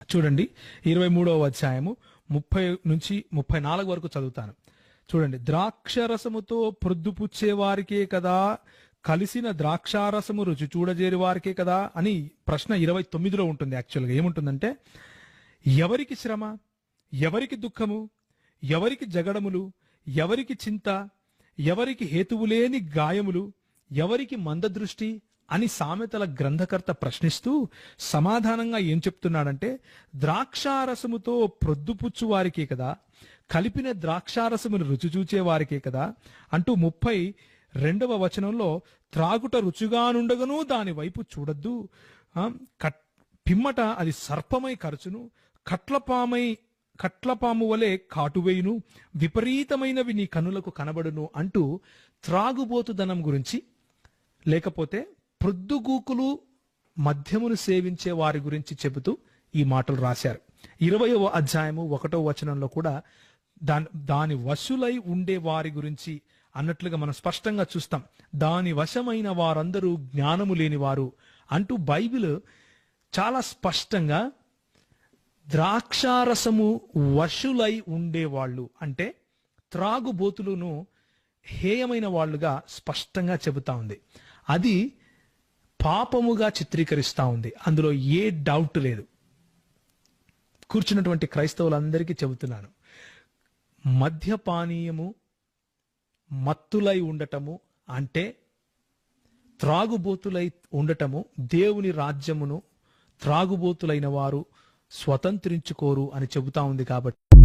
చూడండి 23వ అధ్యాయము 30 నుంచి 34 వరకు చదువుతాను. చూడండి, ద్రాక్షరసముతో ప్రొద్దుపుచ్చే వారికే కదా, కలిసిన ద్రాక్షారసము రుచి చూడజేరి వారికే కదా అని ప్రశ్న 29లో ఉంటుంది. యాక్చువల్గా ఏముంటుందంటే, ఎవరికి శ్రమ, ఎవరికి దుఃఖము, ఎవరికి జగడములు, ఎవరికి చింత, ఎవరికి హేతువులేని గాయములు, ఎవరికి మందదృష్టి అని సామెతల గ్రంథకర్త ప్రశ్నిస్తూ సమాధానంగా ఏం చెప్తున్నాడంటే, ద్రాక్షారసముతో ప్రొద్దుపుచ్చు వారికే కదా, కలిపిన ద్రాక్షారసమును రుచి చూచే వారికే కదా అంటూ 32వ వచనంలో, త్రాగుట రుచిగానుండగను దాని వైపు చూడద్దు, పిమ్మట అది సర్పమై కరచును, కట్లపాము వలె కాటువేయును, విపరీతమైనవి నీ కనులకు కనబడును అంటూ త్రాగుబోతుదనం గురించి, లేకపోతే ప్రొద్దుగూకులు మద్యమును సేవించే వారి గురించి చెబుతూ ఈ మాటలు రాశారు. 20వ అధ్యాయము 1వ వచనంలో కూడా దాని వశులై ఉండే వారి గురించి అన్నట్లుగా మనం స్పష్టంగా చూస్తాం. దాని వశమైన వారందరూ జ్ఞానము లేని వారు అంటూ బైబిల్ చాలా స్పష్టంగా ద్రాక్షారసము వశులై ఉండేవాళ్ళు అంటే త్రాగుబోతులను హేయమైన వాళ్ళుగా స్పష్టంగా చెబుతా ఉంది. అది పాపముగా చిత్రీకరిస్తా ఉంది, అందులో ఏ డౌట్ లేదు. కూర్చున్నటువంటి క్రైస్తవులందరికీ చెబుతున్నాను, మద్యపానీయము మత్తులై ఉండటము అంటే, త్రాగుబోతులై ఉండటము, దేవుని రాజ్యమును త్రాగుబోతులైన వారు స్వతంత్రించుకోరు అని చెబుతా ఉంది. కాబట్టి